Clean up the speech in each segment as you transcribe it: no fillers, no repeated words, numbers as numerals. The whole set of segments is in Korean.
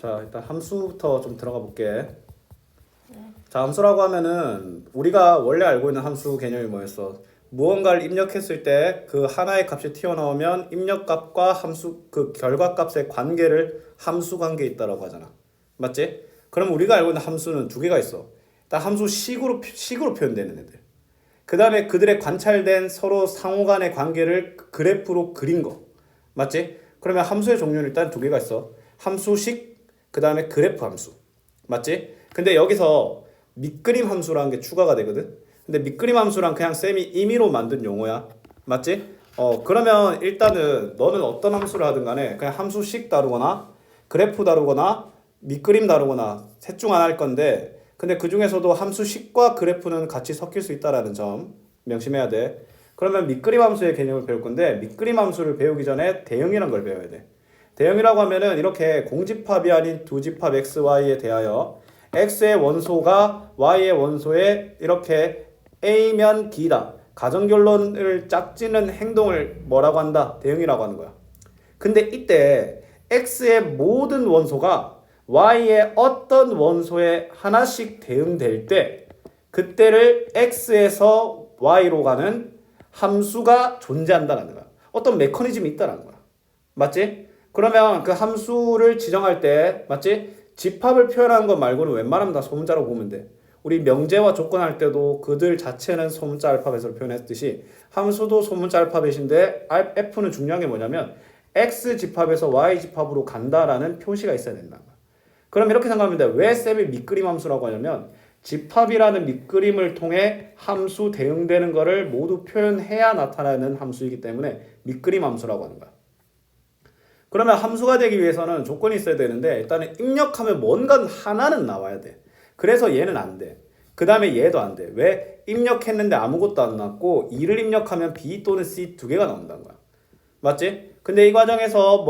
자, 일단 함수부터 좀 들어가 볼게. 자, 함수라고 하면은 우리가 원래 알고 있는 함수 개념이 뭐였어? 무언가를 입력했을 때 그 하나의 값이 튀어나오면 입력값과 함수 그 결과값의 관계를 함수 관계에 있다라고 하잖아. 맞지? 그럼 우리가 알고 있는 함수는 두 개가 있어. 일단 함수 식으로 표현되는 애들. 그 다음에 그들의 관찰된 서로 상호 간의 관계를 그래프로 그린 거. 맞지? 그러면 함수의 종류는 일단 두 개가 있어. 함수식, 그 다음에 그래프 함수. 맞지? 근데 여기서 밑그림 함수라는 게 추가가 되거든. 근데 밑그림 함수랑 그냥 쌤이 임의로 만든 용어야. 맞지? 그러면 일단은 너는 어떤 함수를 하든 간에 그냥 함수식 다루거나 그래프 다루거나 밑그림 다루거나 셋 중 하나 할 건데, 근데 그 중에서도 함수식과 그래프는 같이 섞일 수 있다라는 점 명심해야 돼. 그러면 밑그림 함수의 개념을 배울 건데, 밑그림 함수를 배우기 전에 대응이란 걸 배워야 돼. 대응이라고 하면은 이렇게 공집합이 아닌 두집합 x, y에 대하여 x의 원소가 y의 원소에 이렇게 a면 b다. 가정결론을 짝지는 행동을 뭐라고 한다? 대응이라고 하는 거야. 근데 이때 x의 모든 원소가 y의 어떤 원소에 하나씩 대응될 때, 그때를 x에서 y로 가는 함수가 존재한다는 거야. 어떤 메커니즘이 있다는 거야. 맞지? 그러면 그 함수를 지정할 때, 맞지? 집합을 표현하는 것 말고는 웬만하면 다 소문자로 보면 돼. 우리 명제와 조건할 때도 그들 자체는 소문자 알파벳으로 표현했듯이 함수도 소문자 알파벳인데 f는 중요한 게 뭐냐면 x 집합에서 y 집합으로 간다라는 표시가 있어야 된다. 그럼 이렇게 생각하면 돼. 왜 쌤이 밑그림 함수라고 하냐면 집합이라는 밑그림을 통해 함수 대응되는 거를 모두 표현해야 나타나는 함수이기 때문에 밑그림 함수라고 하는 거야. 그러면 함수가 되기 위해서는 조건이 있어야 되는데, 일단은 입력하면 뭔가 하나는 나와야 돼. 그래서 얘는 안 돼. 그 다음에 얘도 안 돼. 왜? 입력했는데 아무것도 안 나왔고 2를 입력하면 B 또는 C 두 개가 나온다는 거야. 맞지? 근데 이 과정에서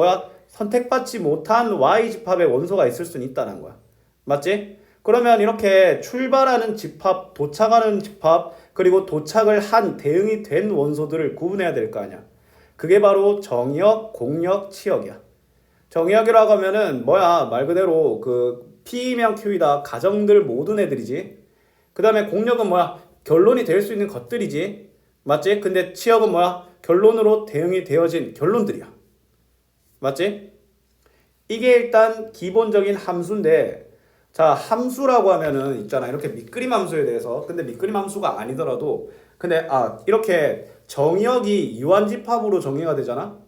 선택받지 못한 Y집합의 원소가 있을 수는 있다는 거야. 맞지? 그러면 이렇게 출발하는 집합, 도착하는 집합, 그리고 도착을 한 대응이 된 원소들을 구분해야 될 거 아니야. 그게 바로 정의역, 공역, 치역이야. 정의역이라고 하면은 말 그대로 그 P면 Q이다. 가정들 모든 애들이지. 그 다음에 공역은 결론이 될 수 있는 것들이지. 맞지? 근데 치역은 결론으로 대응이 되어진 결론들이야. 맞지? 이게 일단 기본적인 함수인데, 자, 함수라고 하면은 있잖아. 이렇게 밑그림 함수에 대해서. 근데 밑그림 함수가 아니더라도, 근데 이렇게 정의역이 유한집합으로 정의가 되잖아.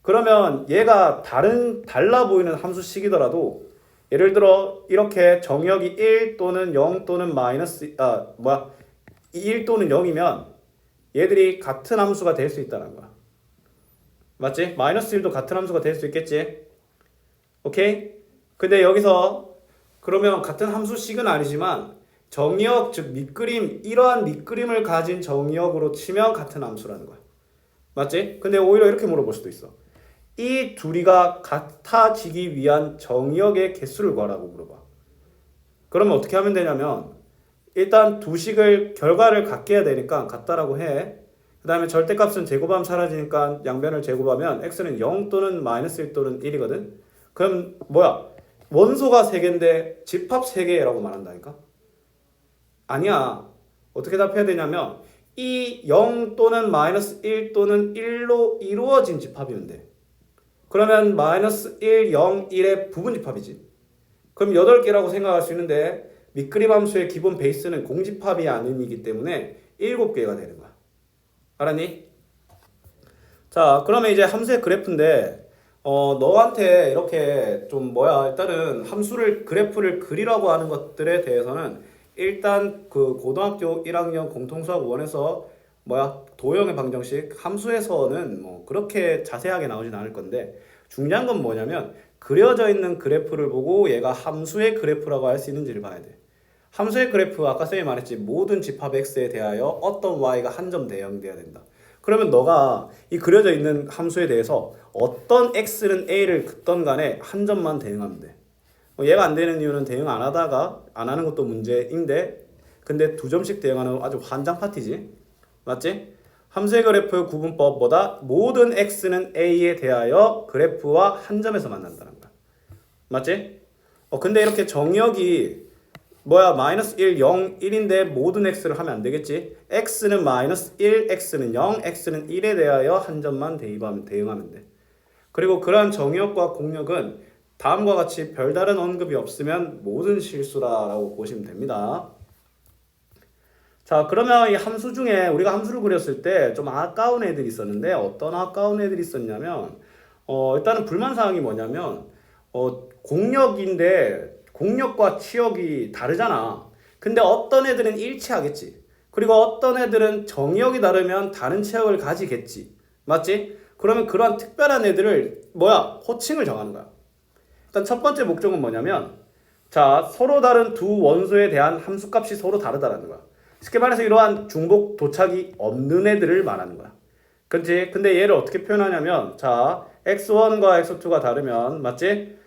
그러면 얘가 달라 보이는 함수식이더라도, 예를 들어 이렇게 정의역이 1 또는 0 또는 1 또는 0이면 얘들이 같은 함수가 될 수 있다는 거야. 맞지? 마이너스 1도 같은 함수가 될 수 있겠지? 오케이? 근데 여기서 그러면 같은 함수식은 아니지만 정의역, 즉 밑그림, 이러한 밑그림을 가진 정의역으로 치면 같은 함수라는 거야. 맞지? 근데 오히려 이렇게 물어볼 수도 있어. 이 둘이가 같아지기 위한 정의역의 개수를 구하라고 물어봐. 그러면 어떻게 하면 되냐면 일단 두 식을 결과를 같게 해야 되니까 같다라고 해. 그 다음에 절대값은 제곱하면 사라지니까 양변을 제곱하면 x는 0 또는 마이너스 1 또는 1이거든. 그럼 원소가 3개인데 집합 3개라고 말한다니까? 아니야. 어떻게 답해야 되냐면 이 0 또는 마이너스 1 또는 1로 이루어진 집합이면 돼. 그러면 마이너스 1, 0, 1의 부분 집합이지. 그럼 8개라고 생각할 수 있는데 밑그림 함수의 기본 베이스는 공집합이 아니기 때문에 7개가 되는 거야. 알았니? 자, 그러면 이제 함수의 그래프인데 너한테 이렇게 일단은 함수를 그래프를 그리라고 하는 것들에 대해서는 일단 그 고등학교 1학년 공통수학 1에서 도형의 방정식 함수에서는 그렇게 자세하게 나오진 않을 건데, 중요한 건 뭐냐면 그려져 있는 그래프를 보고 얘가 함수의 그래프라고 할 수 있는지를 봐야 돼. 함수의 그래프 아까 쌤이 말했지, 모든 집합 x에 대하여 어떤 y가 한 점 대응돼야 된다. 그러면 너가 이 그려져 있는 함수에 대해서 어떤 x는 a를 긋던 간에 한 점만 대응하면 돼. 얘가 안 되는 이유는 대응 안 하다가 안 하는 것도 문제인데, 근데 2점씩 대응하는 아주 환장 파티지. 맞지? 함수의 그래프 구분법보다 모든 x는 a에 대하여 그래프와 한 점에서 만난다는 거야. 맞지? 근데 이렇게 정의역이 뭐야 마이너스 1, 0, 1인데 모든 x를 하면 안 되겠지. x는 마이너스 1, x는 0, x는 1에 대하여 한 점만 대응하면 돼. 그리고 그러한 정의역과 공역은 다음과 같이 별다른 언급이 없으면 모든 실수라라고 보시면 됩니다. 자, 그러면 이 함수 중에 우리가 함수를 그렸을 때 좀 아까운 애들이 있었는데 어떤 아까운 애들이 있었냐면 일단은 불만사항이 뭐냐면 공역인데 공역과 치역이 다르잖아. 근데 어떤 애들은 일치하겠지. 그리고 어떤 애들은 정의역이 다르면 다른 치역을 가지겠지. 맞지? 그러면 그러한 특별한 애들을 호칭을 정하는 거야. 일단 첫 번째 목적은 뭐냐면 자, 서로 다른 두 원소에 대한 함수값이 서로 다르다라는 거야. 쉽게 말해서 이러한 중복 도착이 없는 애들을 말하는 거야. 그렇지? 근데 얘를 어떻게 표현하냐면 자, x1과 x2가 다르면 맞지?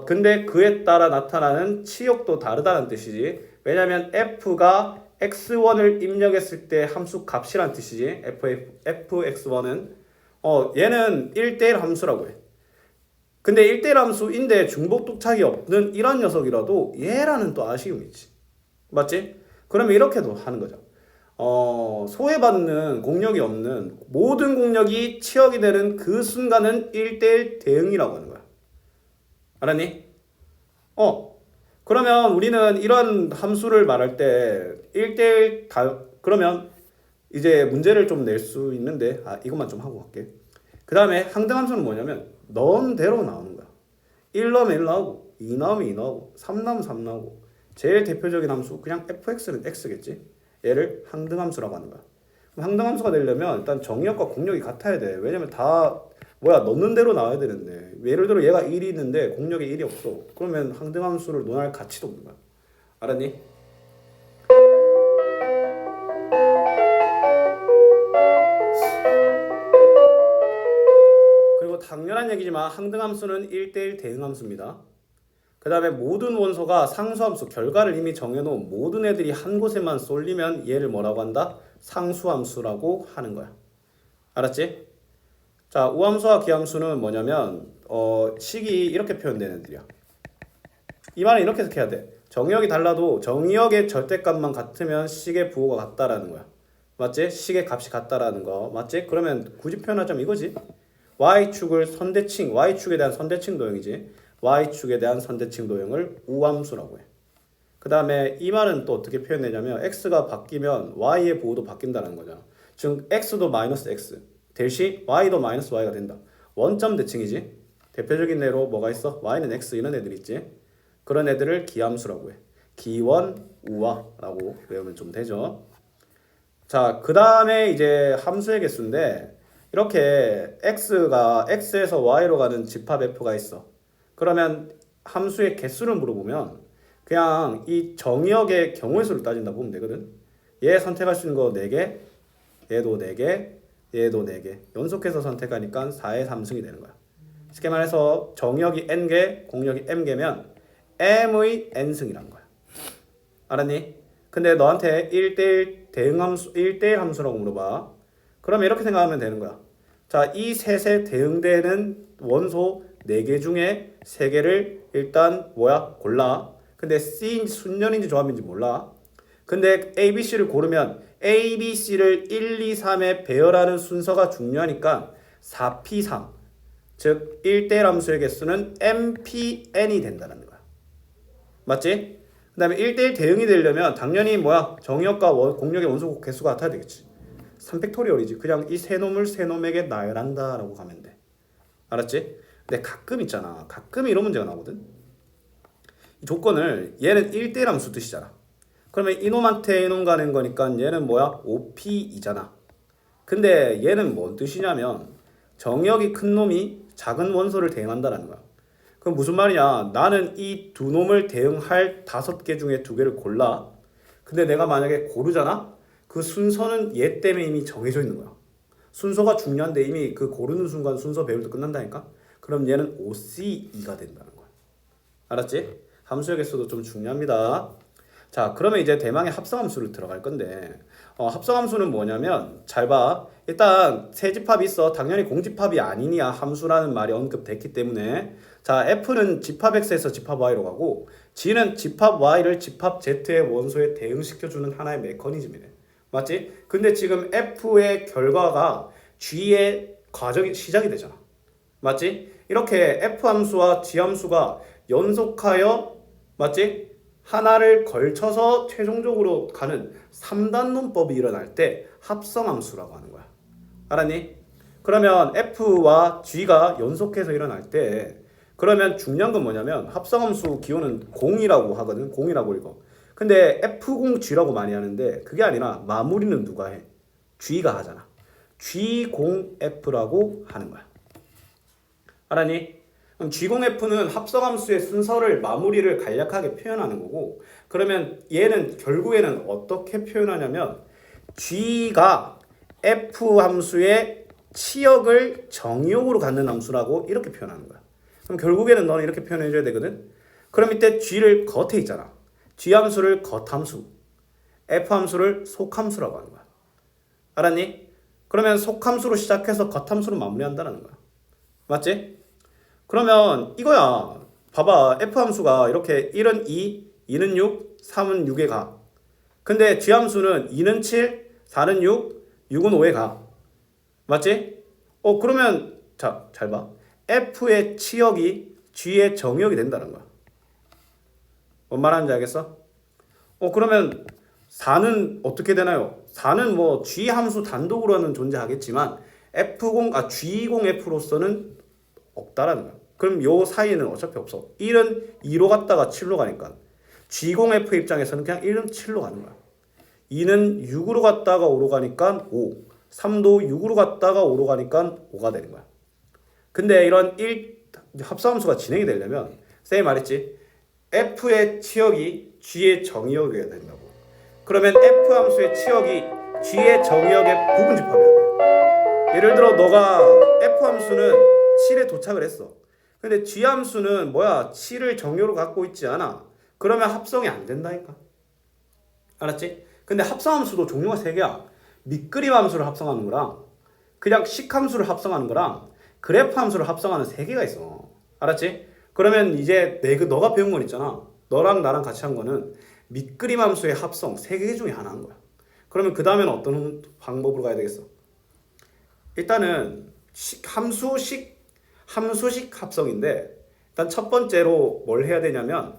근데 그에 따라 나타나는 치역도 다르다는 뜻이지. 왜냐면 f가 x1을 입력했을 때 함수 값이란 뜻이지. fx1은 얘는 1대1 함수라고 해. 근데 1대1 함수인데 중복 도착이 없는 이런 녀석이라도 얘라는 또 아쉬움이 있지. 맞지? 그러면 이렇게도 하는 거죠. 소외받는 공역이 없는 모든 공역이 치역이 되는 그 순간은 1대1 대응이라고 하는 거야. 알았니? 그러면 우리는 이런 함수를 말할 때 1대1 그러면 이제 문제를 좀 낼 수 있는데 이것만 좀 하고 갈게. 그 다음에 항등함수는 뭐냐면 넣은 대로 나오는 거야. 1 넣으면 1 나오고 2 나오면 2 나오고 3 나오면 3 나오고 제일 대표적인 함수 그냥 fx는 x겠지. 얘를 항등함수라고 하는 거야. 그럼 항등함수가 되려면 일단 정의역과 공역이 같아야 돼. 왜냐면 다 넣는 대로 나와야 되는데 예를 들어 얘가 1이 있는데 공역에 1이 없어. 그러면 항등함수를 논할 가치도 없는 거야. 알았니? 그리고 당연한 얘기지만 항등함수는 1대1 대응함수입니다. 그 다음에 모든 원소가 상수함수, 결과를 이미 정해놓은 모든 애들이 한 곳에만 쏠리면 얘를 뭐라고 한다? 상수함수라고 하는 거야. 알았지? 자, 우함수와 기함수는 뭐냐면 식이 이렇게 표현되는 애들이야. 이 말은 이렇게 해석해야 돼. 정의역이 달라도 정의역의 절대값만 같으면 식의 부호가 같다라는 거야. 맞지? 식의 값이 같다라는 거. 맞지? 그러면 굳이 표현하자면 이거지. y축을 선대칭, y축에 대한 선대칭 도형이지. y축에 대한 선대칭 도형을 우함수라고 해. 그 다음에 이 말은 또 어떻게 표현되냐면 x가 바뀌면 y의 부호도 바뀐다는 거잖아. 즉 x도 마이너스 x 될 시 y도 마이너스 y가 된다. 원점 대칭이지. 대표적인 예로 뭐가 있어? y는 x 이런 애들 있지. 그런 애들을 기함수라고 해. 기원 우화라고 외우면 좀 되죠. 자, 그 다음에 이제 함수의 개수인데 이렇게 x가 x에서 y로 가는 집합 f가 있어. 그러면 함수의 개수를 물어보면 그냥 이 정의역의 경우의 수를 따진다 보면 되거든. 얘 선택할 수 있는 거 4개, 얘도 4개, 얘도 4개. 연속해서 선택하니까 4의 3승이 되는 거야. 쉽게 말해서 정의역이 n개, 공역이 m개면 m의 n승이란 거야. 알았니? 근데 너한테 1대1 대응함수, 1대1 함수라고 물어봐. 그러면 이렇게 생각하면 되는 거야. 자, 이 셋에 대응되는 원소 4개 중에 3개를 일단 골라. 근데 C인지 순연인지 조합인지 몰라. 근데 A, B, C를 고르면 A, B, C를 1, 2, 3에 배열하는 순서가 중요하니까 4P3 즉 1대1 함수의 개수는 MPN이 된다는 거야. 맞지? 그 다음에 1대1 대응이 되려면 당연히 정의역과 공역의 원소 개수가 같아야 되겠지. 3팩토리얼이지. 그냥 이 세 놈을 세 놈에게 나열한다 라고 가면 돼. 알았지? 근데 가끔 있잖아. 가끔 이런 문제가 나오거든. 이 조건을 얘는 1대1 함수 뜻이잖아. 그러면 이놈한테 이놈 가는 거니까 얘는 OP이잖아. 근데 얘는 뭔 뜻이냐면 정의역이 큰 놈이 작은 원소를 대응한다는 거야. 그럼 무슨 말이냐? 나는 이 두 놈을 대응할 5개 중에 2개를 골라. 근데 내가 만약에 고르잖아? 그 순서는 얘 때문에 이미 정해져 있는 거야. 순서가 중요한데 이미 그 고르는 순간 순서 배울 때 끝난다니까? 그럼 얘는 OC2가 된다는 거야. 알았지? 함수의 개수도 좀 중요합니다. 자, 그러면 이제 대망의 합성함수를 들어갈 건데 합성함수는 뭐냐면 잘 봐. 일단 세 집합이 있어. 당연히 공집합이 아니냐 함수라는 말이 언급됐기 때문에 자, F는 집합 X에서 집합 Y로 가고 G는 집합 Y를 집합 Z의 원소에 대응시켜주는 하나의 메커니즘이래. 맞지? 근데 지금 F의 결과가 G의 과정이 시작이 되잖아. 맞지? 이렇게 F 함수와 G 함수가 연속하여 맞지? 하나를 걸쳐서 최종적으로 가는 3단 논법이 일어날 때 합성함수라고 하는 거야. 알았니? 그러면 F와 G가 연속해서 일어날 때 그러면 중요한 건 뭐냐면 합성함수 기호는 0이라고 하거든. 0이라고 읽어. 근데 F0G라고 많이 하는데 그게 아니라 마무리는 누가 해? G가 하잖아. G0F라고 하는 거야. 알았니? 그럼 G0F는 합성함수의 순서를 마무리를 간략하게 표현하는 거고 그러면 얘는 결국에는 어떻게 표현하냐면 G가 F 함수의 치역을 정의역으로 갖는 함수라고 이렇게 표현하는 거야. 그럼 결국에는 너는 이렇게 표현해 줘야 되거든. 그럼 이때 G를 겉에 있잖아. G 함수를 겉함수, F 함수를 속함수라고 하는 거야. 알았니? 그러면 속함수로 시작해서 겉함수로 마무리한다는 거야. 맞지? 그러면 이거야. 봐봐. F 함수가 이렇게 1은 2, 2는 6, 3은 6에 가. 근데 G 함수는 2는 7, 4는 6, 6은 5에 가. 맞지? 그러면 자, 잘 봐. F의 치역이 G의 정역이 된다는 거야. 뭔 말하는지 알겠어? 그러면 4는 어떻게 되나요? 4는 뭐 G 함수 단독으로는 존재하겠지만 G0F로서는 없다라는 거야. 그럼 요 사이에는 어차피 없어. 1은 2로 갔다가 7로 가니까 G0F 입장에서는 그냥 1은 7로 가는 거야. 2는 6으로 갔다가 5로 가니까 5. 3도 6으로 갔다가 5로 가니까 5가 되는 거야. 근데 이런 합성함수가 진행이 되려면 쌤이 말했지. F의 치역이 G의 정의역이어야 된다고. 그러면 F 함수의 치역이 G의 정의역의 부분 집합이어야 돼. 예를 들어 너가 F 함수는 7에 도착을 했어. 근데 G 함수는 뭐야? 7을 정의역으로 갖고 있지 않아. 그러면 합성이 안 된다니까. 알았지? 근데 합성함수도 종류가 3개야. 밑그림 함수를 합성하는 거랑 그냥 식함수를 합성하는 거랑 그래프 함수를 합성하는 3개가 있어. 알았지? 그러면 이제 너가 배운 건 있잖아. 너랑 나랑 같이 한 거는 밑그림 함수의 합성 3개 중에 하나인 거야. 그러면 그 다음에는 어떤 방법으로 가야 되겠어? 일단은 함수식 합성인데 일단 첫 번째로 뭘 해야 되냐면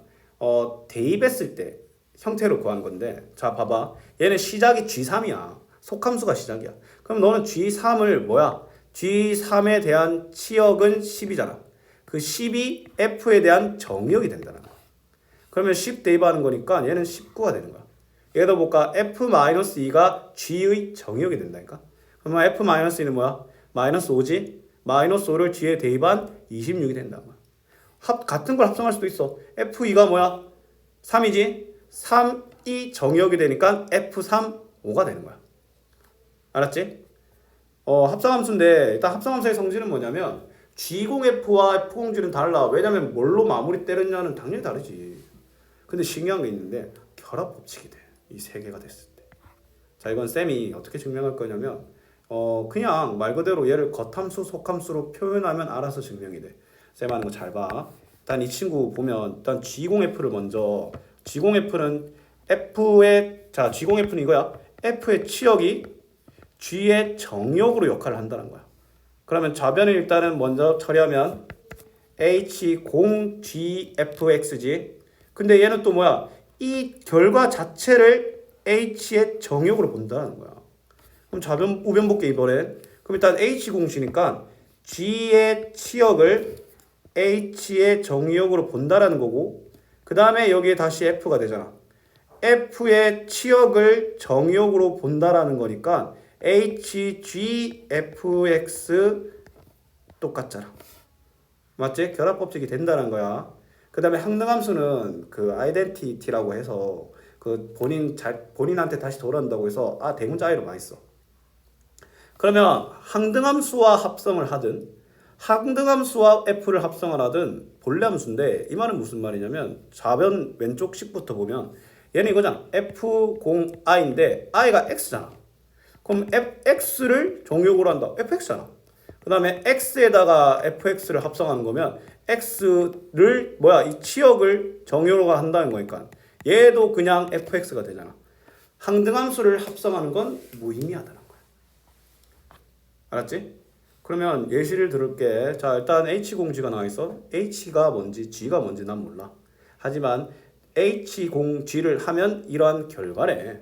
대입했을 때 형태로 구한 건데 자 봐봐. 얘는 시작이 G3이야. 속함수가 시작이야. 그럼 너는 G3을 뭐야? G3에 대한 치역은 10이잖아. 그 10이 F에 대한 정의역이 된다는 거야. 그러면 10 대입하는 거니까 얘는 19가 되는 거야. 얘도 볼까? F-2가 G의 정의역이 된다니까. 그러면 F-2는 뭐야? 마이너스 5지? 마이너스 5를 G에 대입한 26이 된다는 거야. 같은 걸 합성할 수도 있어. F2가 뭐야? 3이지? 3이 정의역이 되니까 F3, 5가 되는 거야. 알았지? 합성함수인데 일단 합성함수의 성질은 뭐냐면 G0F와 F0G는 달라. 왜냐면 뭘로 마무리 때렸냐는 당연히 다르지. 근데 신기한 게 있는데 결합 법칙이 돼. 이 3개가 됐을 때. 자, 이건 쌤이 어떻게 증명할 거냐면 그냥 말 그대로 얘를 겉함수, 속함수로 표현하면 알아서 증명이 돼. 쌤 하는 거 잘 봐. 일단 이 친구 보면 일단 G0F를 먼저 G0F는 G0F는 이거야. F의 치역이 G의 정역으로 역할을 한다는 거야. 그러면 좌변을 일단은 먼저 처리하면 H0GFX지. 근데 얘는 또 뭐야? 이 결과 자체를 H의 정역으로 본다는 거야. 그럼 좌변 우변 볼게 이번엔. 그럼 일단 H0G니까 G의 치역을 H의 정역으로 본다라는 거고 그 다음에 여기에 다시 F가 되잖아. F의 치역을 정역으로 본다라는 거니까 HGFX 똑같잖아. 맞지? 결합법칙이 된다는 거야. 그 다음에 항등함수는 그 아이덴티티라고 해서 그 본인한테 다시 돌아온다고 해서 대문자 I로 많이 써. 그러면 항등함수와 합성을 하든 항등함수와 F를 합성을 하든 본래 함수인데 이 말은 무슨 말이냐면 좌변 왼쪽 식부터 보면 얘는 이거잖아. f0i인데 i가 x잖아. 그럼 fx를 정의역으로 한다. fx잖아. 그 다음에 x에다가 fx를 합성하는 거면 x를 뭐야 이 치역을 정의역으로 한다는 거니까 얘도 그냥 fx가 되잖아. 항등함수를 합성하는 건 무의미하다는 거야. 알았지? 그러면 예시를 들을게. 자, 일단 H0G가 나와 있어. H가 뭔지 G가 뭔지 난 몰라. 하지만 H0G를 하면 이러한 결과래.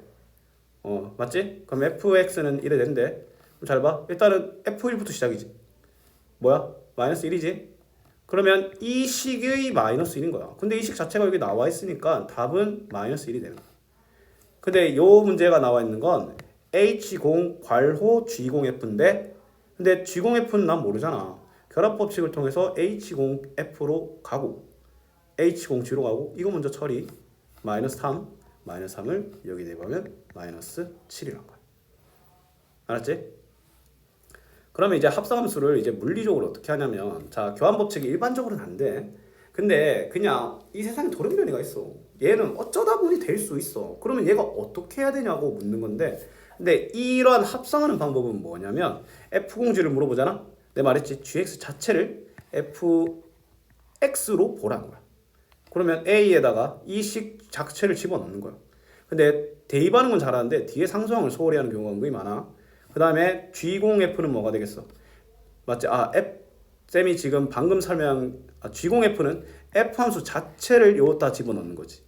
맞지? 그럼 fx는 이래 된대. 잘 봐. 일단은 f1부터 시작이지. 뭐야? 마이너스 1이지? 그러면 이 식의 마이너스 1인 거야. 근데 이 식 자체가 여기 나와 있으니까 답은 마이너스 1이 되는 거야. 근데 요 문제가 나와 있는 건 H0 괄호 G0F인데 근데 G0F는 난 모르잖아. 결합 법칙을 통해서 H0F로 가고 H0G로 가고 이거 먼저 처리. 마이너스 3 마이너스 3을 여기 대보면 마이너스 7이란 거야. 알았지? 그러면 이제 합성함수를 이제 물리적으로 어떻게 하냐면 자 교환 법칙이 일반적으로는 안 돼. 근데 그냥 이 세상에 돌연변이가 있어. 얘는 어쩌다 보니 될 수 있어. 그러면 얘가 어떻게 해야 되냐고 묻는 건데 근데 이러한 합성하는 방법은 뭐냐면 f0g를 물어보잖아. 내가 말했지 gx 자체를 fx로 보라는 거야. 그러면 a에다가 이 식 자체를 집어넣는 거야. 근데 대입하는 건 잘하는데 뒤에 상수항을 소홀히 하는 경우가 은근히 많아. 그 다음에 G0F는 뭐가 되겠어? 맞지? 쌤이 지금 방금 G0F는 F 함수 자체를 여기다 집어넣는 거지.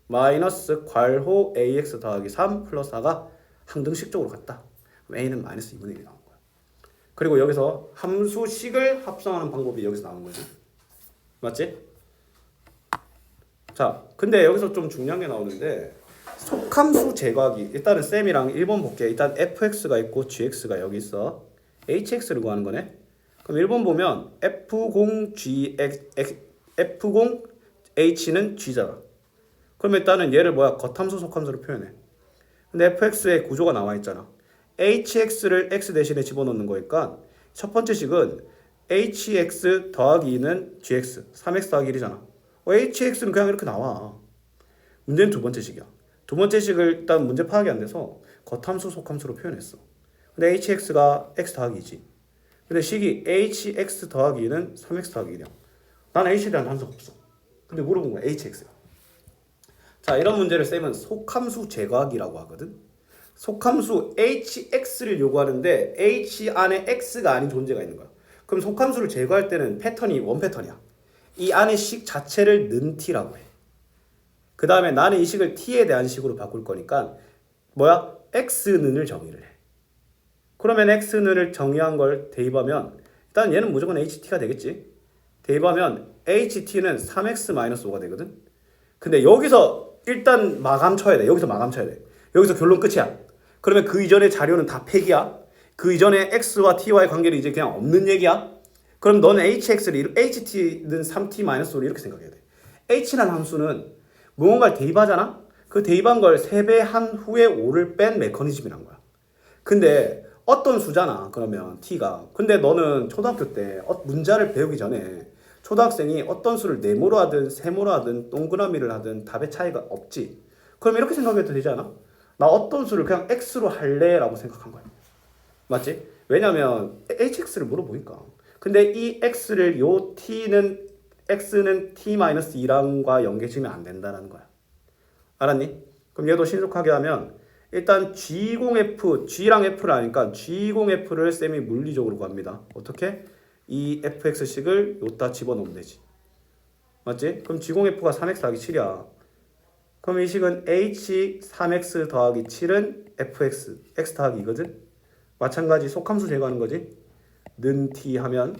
마이너스 괄호 AX 더하기 3 플러스 4가 항등식적으로 같다. 그럼 A는 마이너스 2분의 1이 나온 거야. 그리고 여기서 함수식을 합성하는 방법이 여기서 나온 거지. 맞지? 자, 근데 여기서 좀 중요한 게 나오는데 속함수 제거하기. 일단은 쌤이랑 1번 볼게. 일단 fx가 있고 gx가 여기 있어. hx를 구하는 거네. 그럼 1번 보면 f0h는 g잖아. 그럼 일단은 얘를 뭐야? 겉함수 속함수로 표현해. 근데 fx의 구조가 나와 있잖아. hx를 x 대신에 집어넣는 거니까 첫 번째 식은 hx 더하기 2는 gx 3x 더하기 1이잖아. hx는 그냥 이렇게 나와. 문제는 두 번째 식이야. 두 번째 식을 일단 문제 파악이 안 돼서 겉함수 속함수로 표현했어. 근데 hx가 x 더하기 2지. 근데 식이 hx 더하기 2는 3x 더하기 1이야. 난 h에 대한 단서가 없어. 근데 물어본 거야 hx가. 자, 이런 문제를 쌤은 속함수 제거하기라고 하거든. 속함수 hx를 요구하는데 h 안에 x가 아닌 존재가 있는 거야. 그럼 속함수를 제거할 때는 패턴이 원 패턴이야. 이 안에 식 자체를 는 t라고 해. 그 다음에 나는 이 식을 t에 대한 식으로 바꿀 거니까 뭐야? x는을 정의를 해. 그러면 x는을 정의한 걸 대입하면 일단 얘는 무조건 ht가 되겠지. 대입하면 ht는 3x-5가 되거든. 근데 여기서 일단 마감 쳐야 돼. 여기서 마감 쳐야 돼. 여기서 결론 끝이야. 그러면 그 이전의 자료는 다 폐기야. 그 이전에 x와 t와의 관계는 이제 그냥 없는 얘기야. 그럼 너는 hx를 ht는 3t-5로 이렇게 생각해야 돼. h라는 함수는 무언가를 대입하잖아? 그 대입한 걸 3배 한 후에 5를 뺀 메커니즘이란 거야. 근데 어떤 수잖아 그러면 t가. 근데 너는 초등학교 때 문자를 배우기 전에 초등학생이 어떤 수를 네모로 하든 세모로 하든 동그라미를 하든 답의 차이가 없지. 그럼 이렇게 생각해도 되지 않아? 나 어떤 수를 그냥 x로 할래 라고 생각한 거야. 맞지? 왜냐면 hx를 물어보니까. 근데 이 x를 요 t는 x는 t-2랑과 연계지으면 안 된다는 거야. 알았니? 그럼 얘도 신속하게 하면 일단 G0F, G랑 F를 아니까 G0F를 쌤이 물리적으로 구합니다. 어떻게? 이 fx식을 여기다 집어넣으면 되지. 맞지? 그럼 G0F가 3x 더하기 7이야. 그럼 이 식은 h 3x 더하기 7은 fx, x 더하기 2거든? 마찬가지 속함수 제거하는 거지. 는 t 하면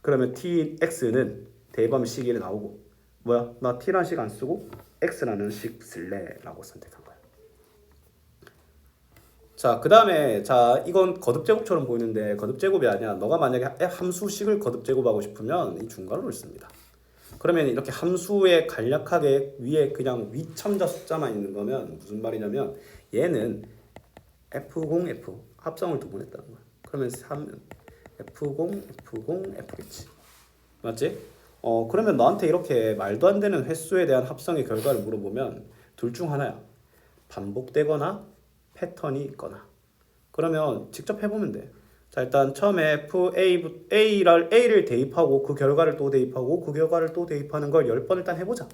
그러면 tx는 대입하면 식 1이 나오고 뭐야? 나 t라는 식 안 쓰고 x라는 식 쓸래 라고 선택한 거야. 자, 그 다음에 자 이건 거듭제곱처럼 보이는데 거듭제곱이 아니야. 너가 만약에 함수식을 거듭제곱하고 싶으면 이 중괄호를 씁니다. 그러면 이렇게 함수에 간략하게 위에 그냥 위첨자 숫자만 있는 거면 무슨 말이냐면 얘는 f0, f 합성을 두 번 했다는 거야. 그러면 3은 f0, f0, f겠지. 맞지? 그러면 너한테 이렇게 말도 안 되는 횟수에 대한 합성의 결과를 물어보면 둘 중 하나야. 반복되거나 패턴이 있거나. 그러면 직접 해보면 돼. 자, 일단 처음에 A를 대입하고 그 결과를 또 대입하고 그 결과를 또 대입하는 걸 10번 일단 해보자.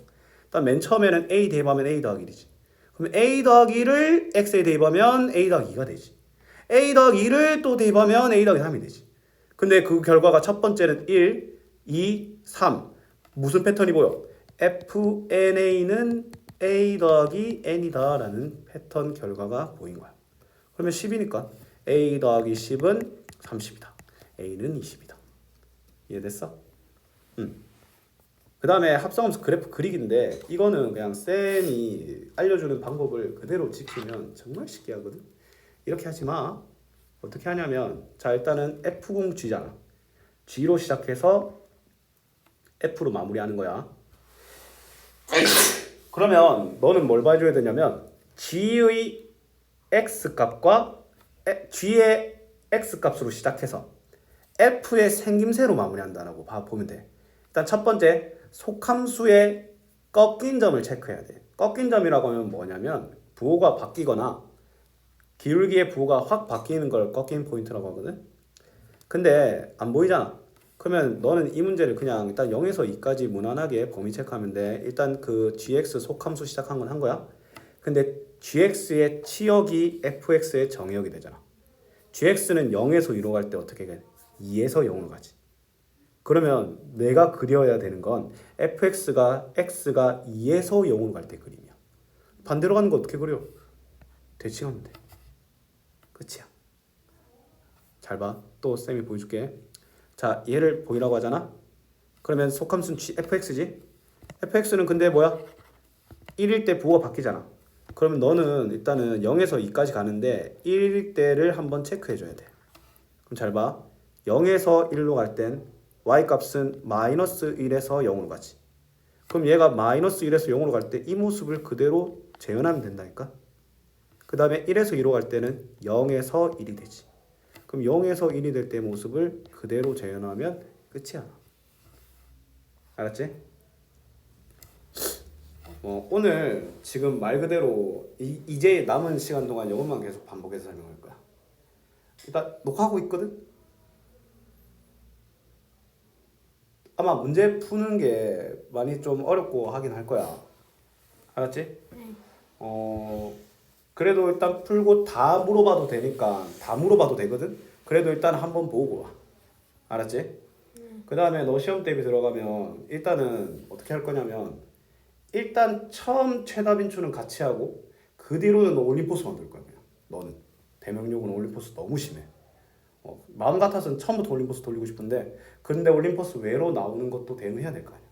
일단 맨 처음에는 A 대입하면 A 더하기 1이지. 그럼 A 더하기 1을 X에 대입하면 A 더하기 2가 되지. A 더하기 2를 또 대입하면 A 더하기 3이 되지. 근데 그 결과가 첫 번째는 1, 2, 3. 무슨 패턴이 보여? FNA는 A 더하기 N이다 라는 패턴 결과가 보인 거야. 그러면 10이니까 A 더하기 10은 30이다. A는 20이다. 이해됐어? 그 다음에 합성함수 그래프 그리기인데 이거는 그냥 쌤이 알려주는 방법을 그대로 지키면 정말 쉽게 하거든. 이렇게 하지 마. 어떻게 하냐면 자 일단은 F0 G잖아. G로 시작해서 F로 마무리하는 거야. 그러면 너는 뭘 봐줘야 되냐면 G의 X값과 G의 X값으로 시작해서 F의 생김새로 마무리한다라고 보면 돼. 일단 첫 번째 속함수의 꺾인 점을 체크해야 돼. 꺾인 점이라고 하면 뭐냐면 부호가 바뀌거나 기울기의 부호가 확 바뀌는 걸 꺾인 포인트라고 하거든. 근데 안 보이잖아. 그러면 너는 이 문제를 그냥 일단 0에서 2까지 무난하게 범위 체크하면 돼. 일단 그 gx 속함수 시작한 건 한 거야. 근데 gx의 치역이 fx의 정역이 되잖아. gx는 0에서 2로 갈 때 어떻게 해? 2에서 0으로 가지. 그러면 내가 그려야 되는 건 fx가 x가 2에서 0으로 갈 때 그림이야. 반대로 가는 거 어떻게 그려? 대칭하면 돼. 끝이야. 잘 봐. 또 쌤이 보여줄게. 자, 얘를 보이라고 하잖아. 그러면 속함수는 fx지. fx는 근데 뭐야? 1일 때 부호가 바뀌잖아. 그러면 너는 일단은 0에서 2까지 가는데 1일 때를 한번 체크해 줘야 돼. 그럼 잘 봐. 0에서 1로 갈 땐 y값은 마이너스 1에서 0으로 가지. 그럼 얘가 마이너스 1에서 0으로 갈 때 이 모습을 그대로 재현하면 된다니까. 그 다음에 1에서 2로 갈 때는 0에서 1이 되지. 그럼 0에서 1이 될 때의 모습을 그대로 재현하면 끝이야. 알았지? 오늘 지금 말 그대로 이제 남은 시간 동안 이것만 계속 반복해서 설명할 거야. 일단 녹화하고 있거든? 아마 문제 푸는 게 많이 좀 어렵고 하긴 할 거야. 알았지? 그래도 일단 풀고 다 물어봐도 되니까 다 물어봐도 되거든? 그래도 일단 한번 보고 와. 알았지? 그 다음에 너 시험 대비 들어가면 일단은 어떻게 할 거냐면 일단 처음 최다 빈출은 같이 하고 그 뒤로는 너 올림포스 만들 거야. 그냥 너는 대명령은 올림포스 너무 심해. 마음 같아서는 처음부터 올림포스 돌리고 싶은데 근데 올림포스 외로 나오는 것도 대응해야 될 거 아니야.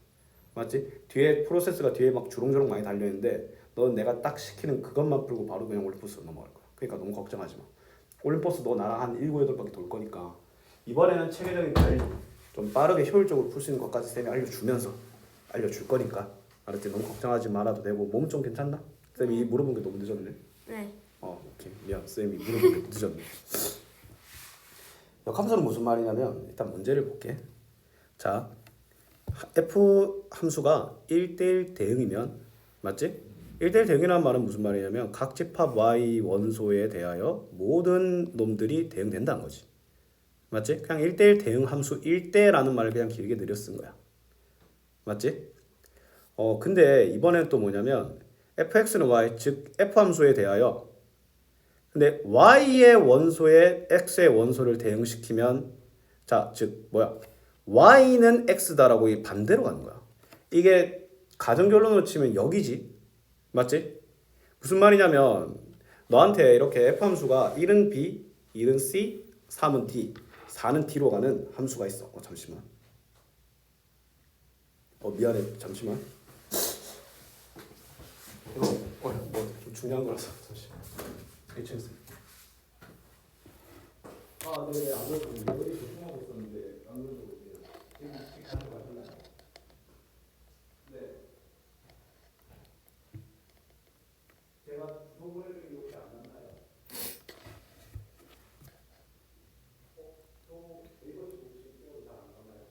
맞지? 뒤에 프로세스가 뒤에 막 주렁주렁 많이 달려있는데 넌 내가 딱 시키는 그것만 풀고 바로 그냥 올림포스로 넘어갈 거야. 그러니까 너무 걱정하지 마. 올림포스 너 나랑 한 7, 8바퀴 돌 거니까 이번에는 체계적인 관리 좀 빠르게 효율적으로 풀 수 있는 것까지 쌤이 알려주면서 알려줄 거니까 알았지? 너무 걱정하지 말아도 되고 몸 좀 괜찮나? 쌤이 물어본 게 너무 늦었네. 네. 오케이 미안. 쌤이 물어본 게 늦었네. 역함수는 무슨 말이냐면 일단 문제를 볼게. 자, f 함수가 1대1 대응이면 맞지? 1대1 대응이라는 말은 무슨 말이냐면 각 집합 y 원소에 대하여 모든 놈들이 대응된다는 거지. 맞지? 그냥 1대1 대응 함수 1대라는 말을 그냥 길게 늘여 쓴 거야. 맞지? 근데 이번엔 또 뭐냐면 fx는 y 즉 f 함수에 대하여 근데 y의 원소에 x의 원소를 대응시키면 자, 즉 뭐야? y는 x다라고 이 반대로 가는 거야. 이게 가정결론으로 치면 여기지. 맞지? 무슨 말이냐면 너한테 이렇게 f 함수가 1은 b, 1은 c, 3은 d, 4는 t로 가는 함수가 있어. 잠시만. 미안해. 잠시만. 이거 좀 중요한 거라서 잠시만. 괜찮습니다. 네, 아무래도 이거를 조심하고 있었는데 아무래도 지금 가져가셨나요? 네. 제가 주소 보내드린 게 혹시 안 났나요? 또 이것이 혹시 기억이 잘 안 나나요?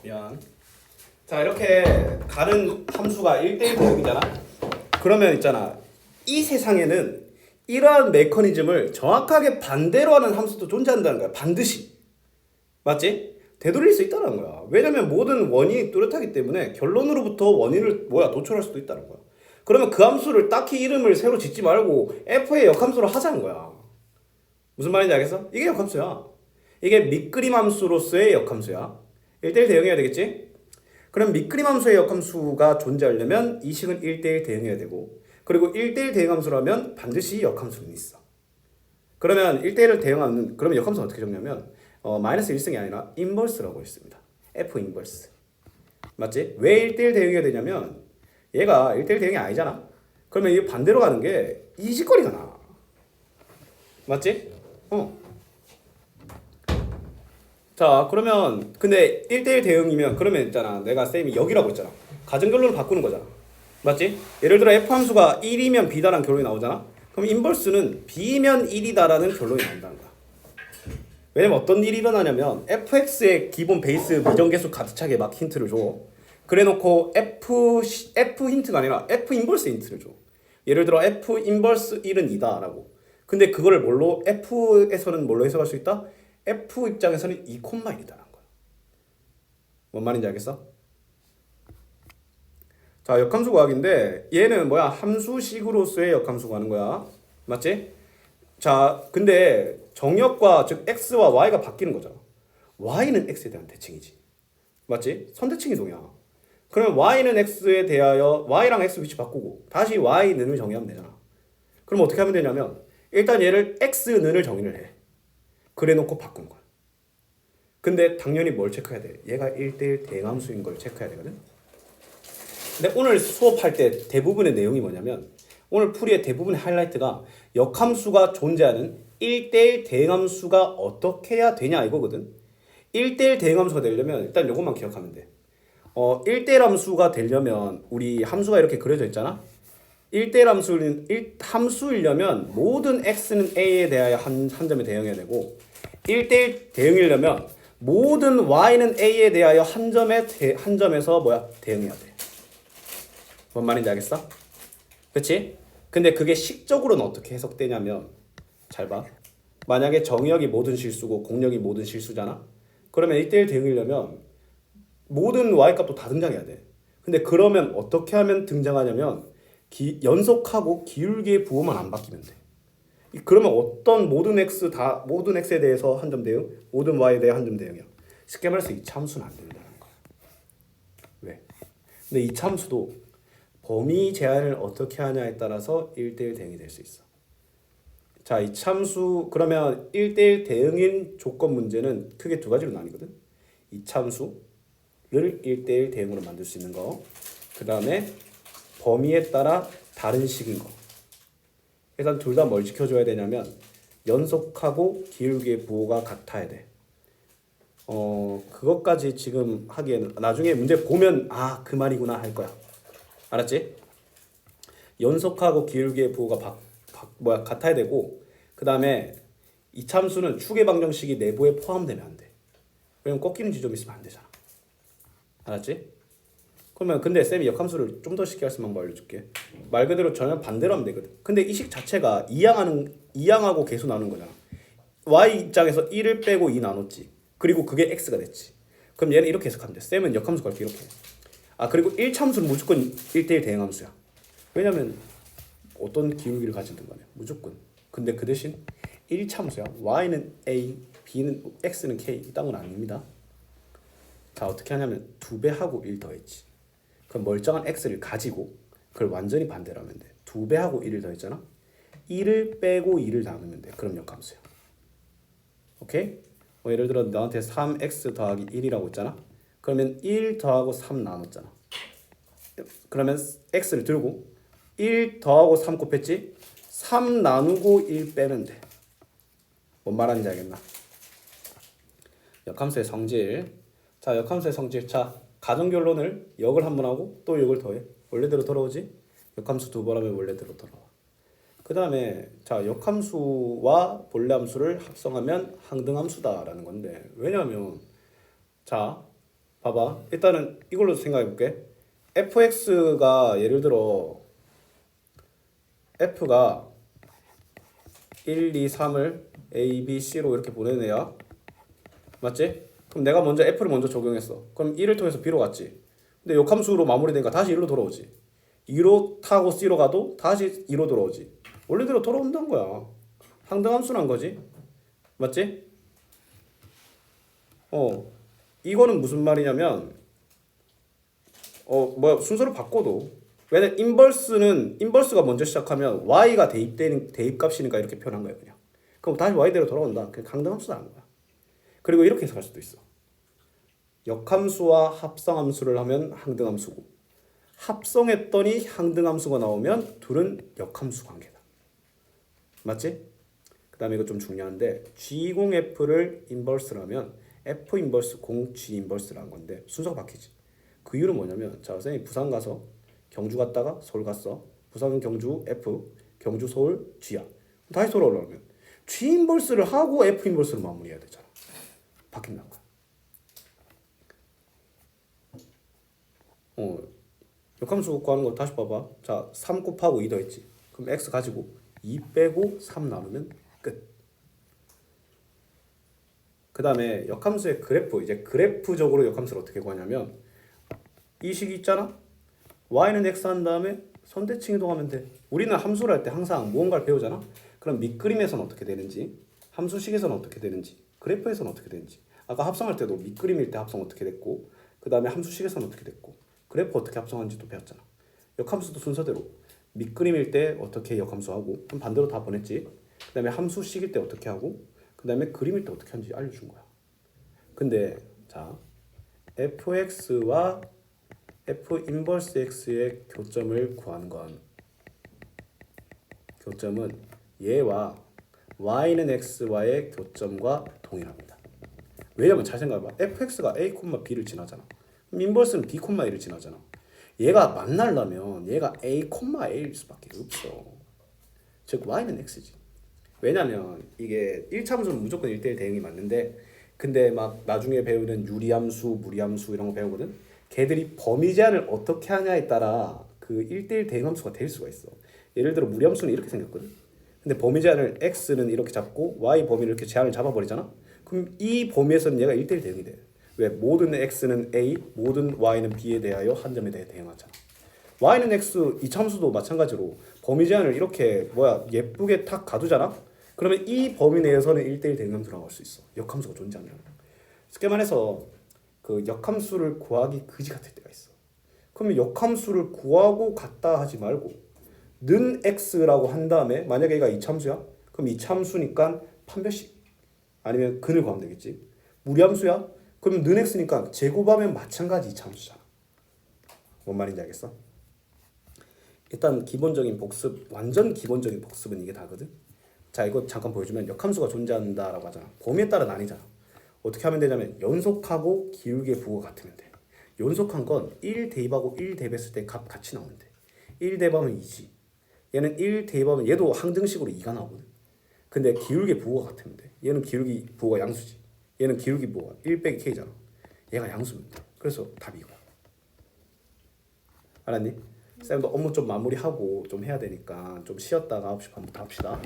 미안. 자 이렇게 가는 함수가 1대1 대응이잖아. 그러면 있잖아 이 세상에는 이러한 메커니즘을 정확하게 반대로 하는 함수도 존재한다는 거야. 반드시. 맞지? 되돌릴 수 있다는 거야. 왜냐면 모든 원인이 뚜렷하기 때문에 결론으로부터 원인을 도출할 수도 있다는 거야. 그러면 그 함수를 딱히 이름을 새로 짓지 말고 f의 역함수로 하자는 거야. 무슨 말인지 알겠어? 이게 역함수야. 이게 밑그림 함수로서의 역함수야. 1대1 대응해야 되겠지? 그럼 밑그림 함수의 역함수가 존재하려면 이 식은 1대1 대응해야 되고 그리고 1대1 대응함수라면 반드시 역함수는 있어. 그러면 1대1을 대응하는 그러면 역함수는 어떻게 적냐면 마이너스 1승이 아니라 인버스라고 있습니다. F 인버스. 맞지? 왜 1대1 대응해야 되냐면 얘가 1대1 대응이 아니잖아. 그러면 이 반대로 가는 게 이 짓거리가 나. 맞지? 자 그러면 근데 1대1 대응이면 그러면 있잖아 내가 쌤이 여기라고 했잖아. 가정결론을 바꾸는 거잖아. 맞지? 예를 들어 F 함수가 1이면 B다라는 결론이 나오잖아. 그럼 인버스는 B면 1이다라는 결론이 나온다는 거야. 왜냐면 어떤 일이 일어나냐면 fx의 기본 베이스 미정계수 가득 차게 막 힌트를 줘. 그래놓고 f 힌트가 아니라 f 인버스 힌트를 줘. 예를 들어 f 인버스 1은 2다 라고. 근데 그거를 뭘로 f에서는 뭘로 해석할 수 있다? f 입장에서는 2,1이다라는 거야. 뭔 말인지 알겠어? 자 역함수 구하기인데 얘는 함수식으로서의 역함수 구하는 거야. 맞지? 자 근데 정역과 즉 x와 y가 바뀌는 거잖아. y는 x에 대한 대칭이지. 맞지? 선대칭 이동이야. 그러면 y는 x에 대하여 y랑 x 위치 바꾸고 다시 y는을 정의하면 되잖아. 그럼 어떻게 하면 되냐면 일단 얘를 x는을 정의를 해. 그래 놓고 바꾼 거야. 근데 당연히 뭘 체크해야 돼? 얘가 1대1 대응함수인 걸 체크해야 되거든. 근데 오늘 수업할 때 대부분의 내용이 뭐냐면 오늘 풀이의 대부분의 하이라이트가 역함수가 존재하는 1대1 대응함수가 어떻게 해야 되냐 이거거든. 1대1 대응함수가 되려면 일단 이것만 기억하면 돼. 1대1 함수가 되려면 우리 함수가 이렇게 그려져 있잖아. 1대1 함수이려면 모든 x는 a에 대하여 한 점에 대응해야 되고 1대1 대응이려면 모든 y는 a에 대하여 한 점에서 대응해야 돼. 뭔 말인지 알겠어? 그치? 근데 그게 식적으로는 어떻게 해석되냐면 잘 봐. 만약에 정역이 모든 실수고 공역이 모든 실수잖아? 그러면 1대1 대응이려면 모든 y값도 다 등장해야 돼. 근데 그러면 어떻게 하면 등장하냐면 연속하고 기울기의 부호만 안 바뀌면 돼. 그러면 어떤 모든 x에 대해서 한 점 대응, 모든 y에 대해 한 점 대응이야. 쉽게 말해서 이 참수는 안 된다는 거야. 왜? 근데 이 참수도 범위 제한을 어떻게 하냐에 따라서 1대1 대응이 될 수 있어. 자, 이 참수 그러면 1대1 대응인 조건 문제는 크게 두 가지로 나뉘거든. 이 참수를 1대1 대응으로 만들 수 있는 거. 그 다음에 범위에 따라 다른 식인 거. 일단 둘 다 뭘 지켜줘야 되냐면 연속하고 기울기의 부호가 같아야 돼. 그것까지 지금 하기에는 나중에 문제 보면 그 말이구나 할 거야. 알았지? 연속하고 기울기의 부호가 같아야 되고 그 다음에 이 참수는 추계 방정식이 내부에 포함되면 안 돼. 왜냐면 꺾이는 지점이 있으면 안 되잖아. 알았지? 그러면 근데 쌤이 역함수를 좀 더 쉽게 할 수 있는 방법 알려줄게. 말 그대로 전혀 반대로 하면 되거든. 근데 이 식 자체가 이항하고 계수 나누는 거잖아. y 입장에서 1을 빼고 2 나눴지. 그리고 그게 x가 됐지. 그럼 얘는 이렇게 해석하면 돼. 쌤은 역함수 갈 때 이렇게 해. 그리고 1참수는 무조건 1대1 대응함수야. 왜냐면 어떤 기울기를 가지든 간에 무조건. 근데 그 대신 1참수야. y는 a, b는 x는 k. 이 땅은 아닙니다. 자 어떻게 하냐면 2배 하고 1 더했지. 그럼 멀쩡한 x를 가지고 그걸 완전히 반대로 하면 돼. 2배 하고 1을 더했잖아. 1을 빼고 2를 나누면 돼. 그럼 역함수야. 오케이? 예를 들어 너한테 3x 더하기 1이라고 했잖아. 그러면 1 더하고 3 나눴잖아. 그러면 x를 들고 1 더하고 3 곱했지? 3 나누고 1 빼면 돼. 뭔 말하는지 알겠나? 역함수의 성질. 자, 역함수의 성질. 자, 가정결론을 역을 한 번 하고 또 역을 더해. 원래대로 돌아오지? 역함수 2번 하면 원래대로 돌아와. 그 다음에 자 역함수와 본래함수를 합성하면 항등함수다라는 건데 왜냐하면 자 봐봐. 일단은 이걸로 생각해 볼게. fx가 예를 들어 f가 1, 2, 3을 a, b, c로 이렇게 보내는 애야. 맞지? 그럼 내가 먼저 f를 먼저 적용했어. 그럼 1을 통해서 b로 갔지. 근데 역함수로 마무리되니까 다시 1로 돌아오지. 2로 타고 c로 가도 다시 2로 돌아오지. 원래대로 돌아온다는 거야. 항등함수란 거지. 맞지? 이거는 무슨 말이냐면 뭐야 순서를 바꿔도 왜냐 인버스가 먼저 시작하면 y가 대입값이니까 이렇게 표현한 거야 그냥. 그럼 다시 y대로 돌아온다. 그냥 강등함수라는 거야. 그리고 이렇게 해석할 수도 있어. 역함수와 합성함수를 하면 항등함수고 합성했더니 항등함수가 나오면 둘은 역함수 관계다. 맞지? 그 다음에 이거 좀 중요한데 G0F를 인버스라면 F 인버스 공 G 인버스라는 건데 순서가 바뀌지. 그 이유는 뭐냐면 자 선생님 부산 가서 경주 갔다가 서울 갔어. 부산 경주 F 경주 서울 G야. 다시 돌아오려면 G 인버스를 하고 F 인버스를 마무리해야 되잖아. 바뀐다는 거야. 역함수 구하는 거 다시 봐봐. 자 3 곱하고 2 더했지. 그럼 X 가지고 2 빼고 3 나누면 끝. 그 다음에 역함수의 그래프, 이제 그래프적으로 역함수를 어떻게 구하냐면 이 식이 있잖아. y는 x 한 다음에 선대칭 이동하면 돼. 우리는 함수를 할 때 항상 무언가를 배우잖아. 그럼 밑그림에서는 어떻게 되는지, 함수식에서는 어떻게 되는지, 그래프에서는 어떻게 되는지. 아까 합성할 때도 밑그림일 때 합성 어떻게 됐고, 그 다음에 함수식에서는 어떻게 됐고, 그래프 어떻게 합성하는지도 배웠잖아. 역함수도 순서대로 밑그림일 때 어떻게 역함수하고, 그럼 반대로 다 보냈지. 그 다음에 함수식일 때 어떻게 하고, 그 다음에 그림일 때 어떻게 하는지 알려준 거야. 근데 자 fx와 f 인버스 x의 교점을 구한 건 교점은 얘와 y는 x와의 교점과 동일합니다. 왜냐면 잘 생각해봐. fx가 a, b를 지나잖아. 그럼 인버스는 b, a를 지나잖아. 얘가 만나려면 얘가 a, a일 수밖에 없어. 즉 y는 x지. 왜냐면 이게 1차함수는 무조건 1대1 대응이 맞는데 근데 막 나중에 배우는 유리함수, 무리함수 이런 거 배우거든. 걔들이 범위 제한을 어떻게 하냐에 따라 그 1대1 대응함수가 될 수가 있어. 예를 들어 무리함수는 이렇게 생겼거든. 근데 범위 제한을 x는 이렇게 잡고 y 범위를 이렇게 제한을 잡아버리잖아. 그럼 이 범위에서는 얘가 1대1 대응이 돼. 왜? 모든 x는 a, 모든 y는 b에 대하여 한 점에 대해 대응하잖아. y는 x 이차함수도 마찬가지로 범위 제한을 이렇게 예쁘게 탁 가두잖아. 그러면 이 범위 내에서는 1대1 대응함수 나올 수 있어. 역함수가 존재하면. 쉽게 말해서 그 역함수를 구하기 그지 같을 때가 있어. 그러면 역함수를 구하고 갔다 하지 말고 는 x라고 한 다음에 만약에 얘가 이차함수야? 그럼 이차함수니까 판별식 아니면 근을 구하면 되겠지. 무리함수야? 그럼 는 x니까 제곱하면 마찬가지 이차함수잖아. 뭔 말인지 알겠어? 일단 기본적인 복습, 완전 기본적인 복습은 이게 다거든. 자 이거 잠깐 보여주면 역함수가 존재한다라고 하잖아. 범위에 따라 나뉘잖아. 어떻게 하면 되냐면 연속하고 기울기의 부호가 같으면 돼. 연속한 건 1 대입하고 1 대입했을 때 값 같이 나오면 돼. 1 대입하면 2지. 얘는 1 대입하면 얘도 항등식으로 2가 나오거든. 근데 기울기 부호가 같으면 돼. 얘는 기울기 부호가 양수지. 얘는 기울기 부호가 1 빼기 k잖아. 얘가 양수면 돼. 그래서 답이 이거야. 알았니? 쌤도 업무 좀 마무리하고 좀 해야 되니까 좀 쉬었다가 9시 반부터 합시다.